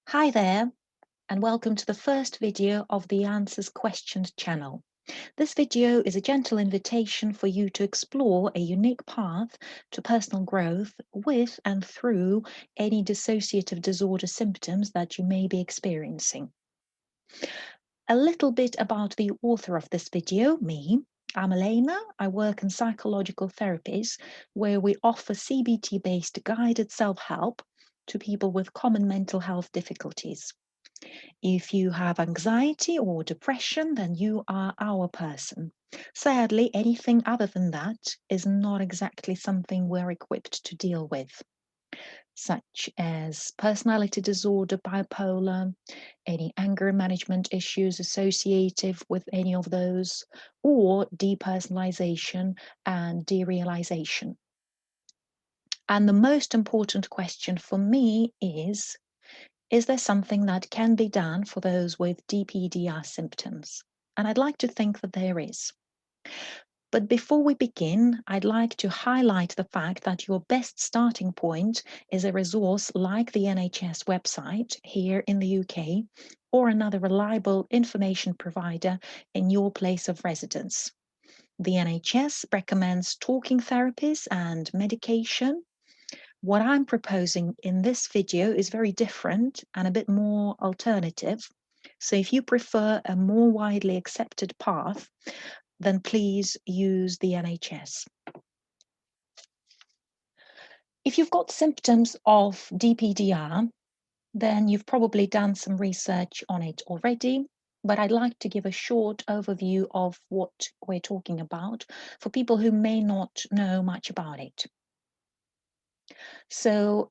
Hi there, and welcome to the first video of the Answers Questions channel. This video is a gentle invitation for you to explore a unique path to personal growth with and through any dissociative disorder symptoms that you may be experiencing. A little bit about the author of this video, me. I'm Elena. I work in psychological therapies where we offer CBT-based guided self-help to people with common mental health difficulties. If you have anxiety or depression, then you are our person. Sadly, anything other than that is not exactly something we're equipped to deal with, such as personality disorder, bipolar, any anger management issues associated with any of those, or depersonalization and derealisation. And the most important question for me is there something that can be done for those with DPDR symptoms? And I'd like to think that there is. But before we begin, I'd like to highlight the fact that your best starting point is a resource like the NHS website here in the UK, or another reliable information provider in your place of residence. The NHS recommends talking therapies and medication. What I'm proposing in this video is very different and a bit more alternative. So if you prefer a more widely accepted path, then please use the NHS. If you've got symptoms of DPDR, then you've probably done some research on it already, but I'd like to give a short overview of what we're talking about for people who may not know much about it. So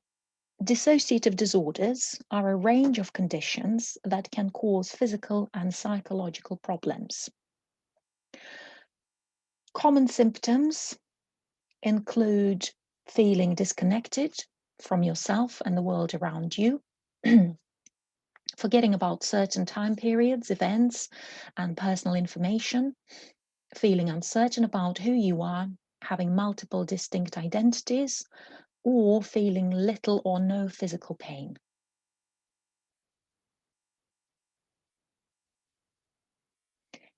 dissociative disorders are a range of conditions that can cause physical and psychological problems. Common symptoms include feeling disconnected from yourself and the world around you, forgetting about certain time periods, events, and personal information, feeling uncertain about who you are, having multiple distinct identities, or feeling little or no physical pain.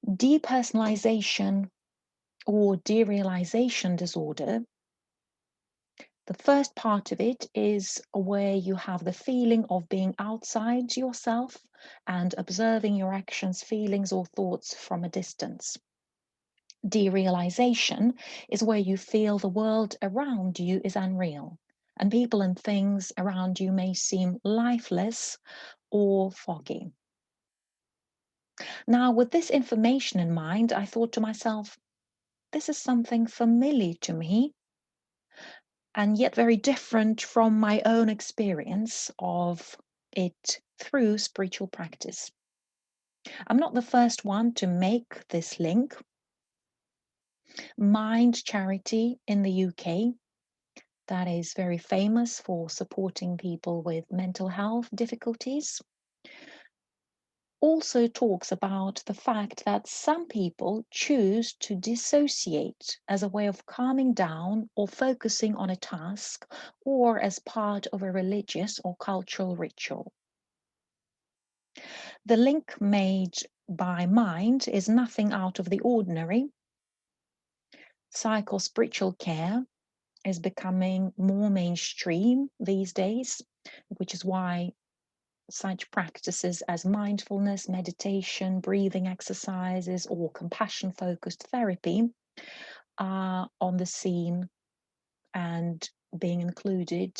Depersonalization or derealisation disorder, the first part of it is where you have the feeling of being outside yourself and observing your actions, feelings, or thoughts from a distance. Derealisation is where you feel the world around you is unreal, and people and things around you may seem lifeless or foggy. Now, with this information in mind, I thought to myself, this is something familiar to me, and yet very different from my own experience of it through spiritual practice. I'm not the first one to make this link. Mind Charity in the UK, that is very famous for supporting people with mental health difficulties, also talks about the fact that some people choose to dissociate as a way of calming down or focusing on a task or as part of a religious or cultural ritual. The link made by mind is nothing out of the ordinary. Psycho-spiritual care is becoming more mainstream these days, which is why such practices as mindfulness, meditation, breathing exercises, or compassion-focused therapy are on the scene and being included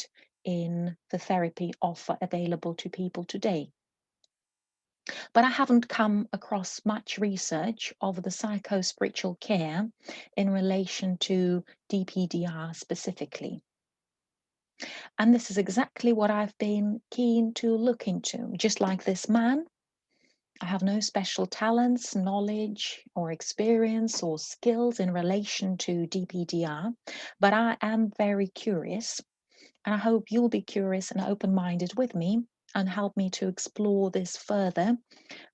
in the therapy offer available to people today. But I haven't come across much research of the psycho-spiritual care in relation to DPDR specifically. And this is exactly what I've been keen to look into. Just like this man, I have no special talents, knowledge, or experience or skills in relation to DPDR, but I am very curious, and I hope you'll be curious and open-minded with me and help me to explore this further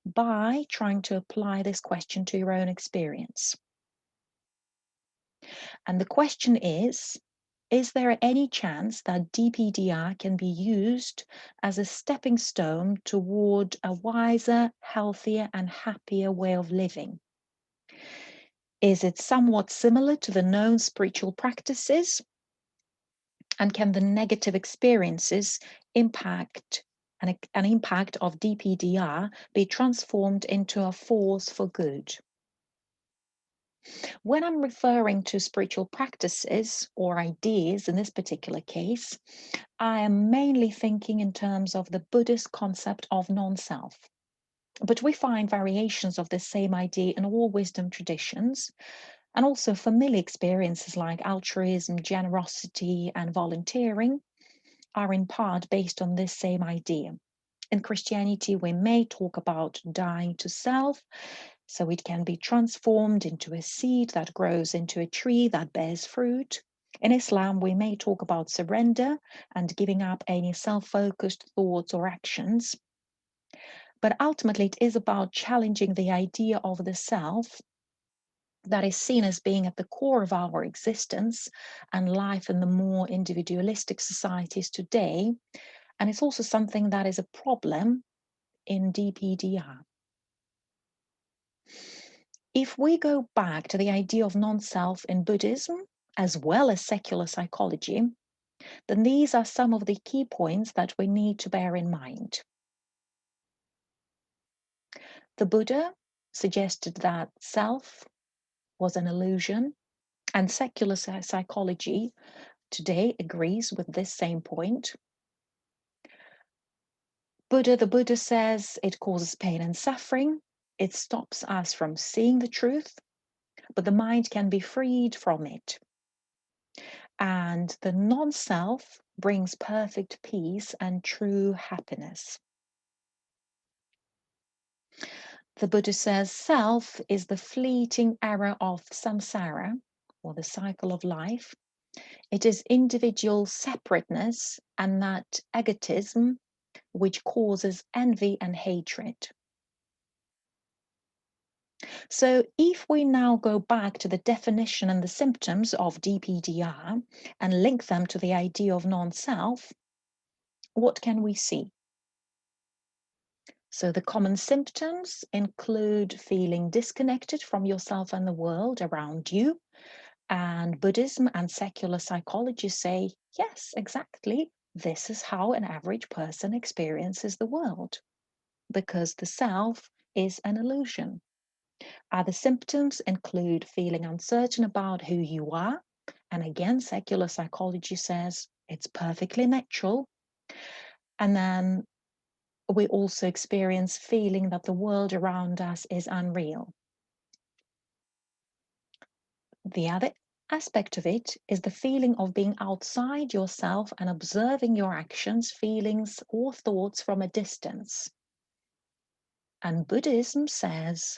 by trying to apply this question to your own experience. And the question is, is there any chance that DPDR can be used as a stepping stone toward a wiser, healthier, and happier way of living? Is it somewhat similar to the known spiritual practices? And can the negative experiences impact an impact of DPDR be transformed into a force for good? When I'm referring to spiritual practices or ideas in this particular case, I am mainly thinking in terms of the Buddhist concept of non-self. But we find variations of the same idea in all wisdom traditions, and also familiar experiences like altruism, generosity, and volunteering are in part based on this same idea. In Christianity, we may talk about dying to self, so it can be transformed into a seed that grows into a tree that bears fruit. In Islam, we may talk about surrender and giving up any self-focused thoughts or actions. But ultimately, it is about challenging the idea of the self that is seen as being at the core of our existence and life in the more individualistic societies today. And it's also something that is a problem in DPDR. If we go back to the idea of non-self in Buddhism, as well as secular psychology, then these are some of the key points that we need to bear in mind. The Buddha suggested that self was an illusion, and secular psychology today agrees with this same point. The Buddha says it causes pain and suffering. It stops us from seeing the truth, but the mind can be freed from it. And the non-self brings perfect peace and true happiness. The Buddha says self is the fleeting error of samsara, or the cycle of life. It is individual separateness and that egotism which causes envy and hatred. So if we now go back to the definition and the symptoms of DPDR and link them to the idea of non-self, what can we see? So the common symptoms include feeling disconnected from yourself and the world around you. And Buddhism and secular psychology say, yes, exactly, this is how an average person experiences the world, because the self is an illusion. Other symptoms include feeling uncertain about who you are. And again, secular psychology says it's perfectly natural. And then we also experience feeling that the world around us is unreal. The other aspect of it is the feeling of being outside yourself and observing your actions, feelings, or thoughts from a distance. And Buddhism says,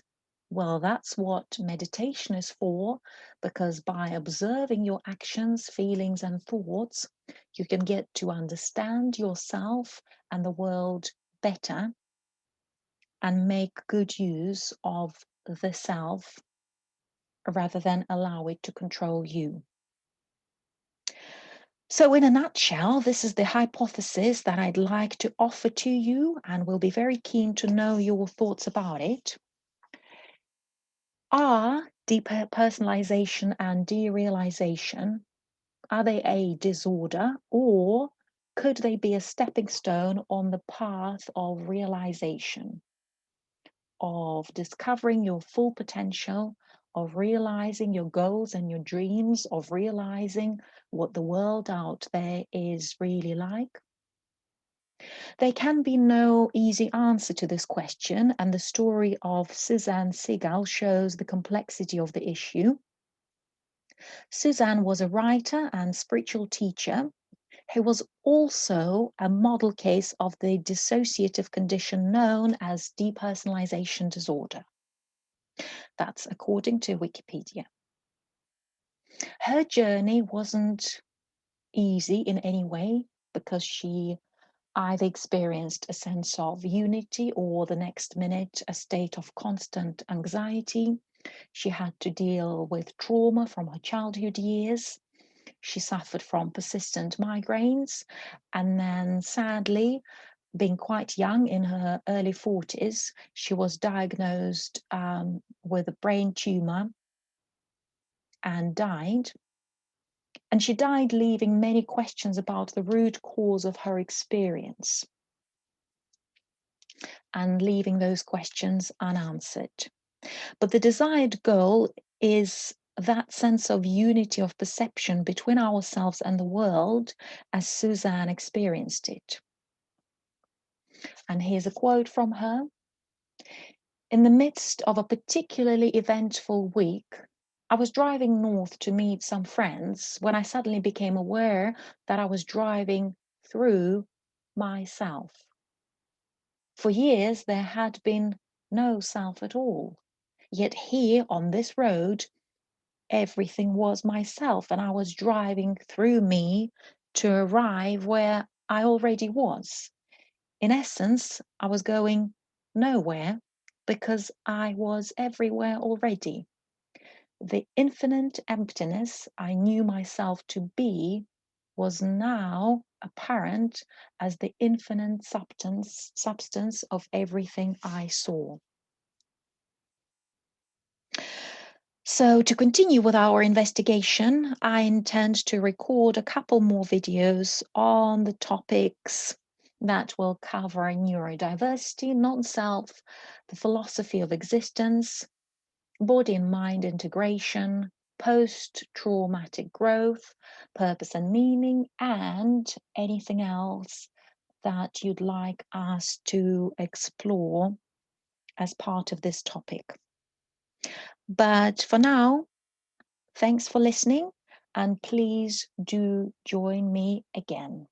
well, that's what meditation is for, because by observing your actions, feelings, and thoughts, you can get to understand yourself and the world better and make good use of the self rather than allow it to control you. So in a nutshell, this is the hypothesis that I'd like to offer to you, and we'll be very keen to know your thoughts about it. Are depersonalization and derealisation, are they a disorder, or could they be a stepping stone on the path of realization, of discovering your full potential, of realizing your goals and your dreams, of realizing what the world out there is really like? There can be no easy answer to this question, and the story of Suzanne Segal shows the complexity of the issue. Suzanne was a writer and spiritual teacher who was also a model case of the dissociative condition known as depersonalization disorder. That's according to Wikipedia. Her journey wasn't easy in any way because she either experienced a sense of unity or the next minute a state of constant anxiety. She had to deal with trauma from her childhood years. she suffered from persistent migraines, and then sadly, being quite young, in her early 40s, she was diagnosed with a brain tumor and died. And she died leaving many questions about the root cause of her experience and leaving those questions unanswered. But the desired goal is that sense of unity of perception between ourselves and the world as Suzanne experienced it. And here's a quote from her. In the midst of a particularly eventful week, I was driving north to meet some friends when I suddenly became aware that I was driving through myself. For years, there had been no self at all. Yet here on this road, everything was myself, and I was driving through me to arrive where I already was. In essence, I was going nowhere because I was everywhere already. The infinite emptiness I knew myself to be was now apparent as the infinite substance of everything I saw. So to continue with our investigation, I intend to record a couple more videos on the topics that will cover neurodiversity, non-self, the philosophy of existence, body and mind integration, post-traumatic growth, purpose and meaning, and anything else that you'd like us to explore as part of this topic. But for now, thanks for listening, and please do join me again.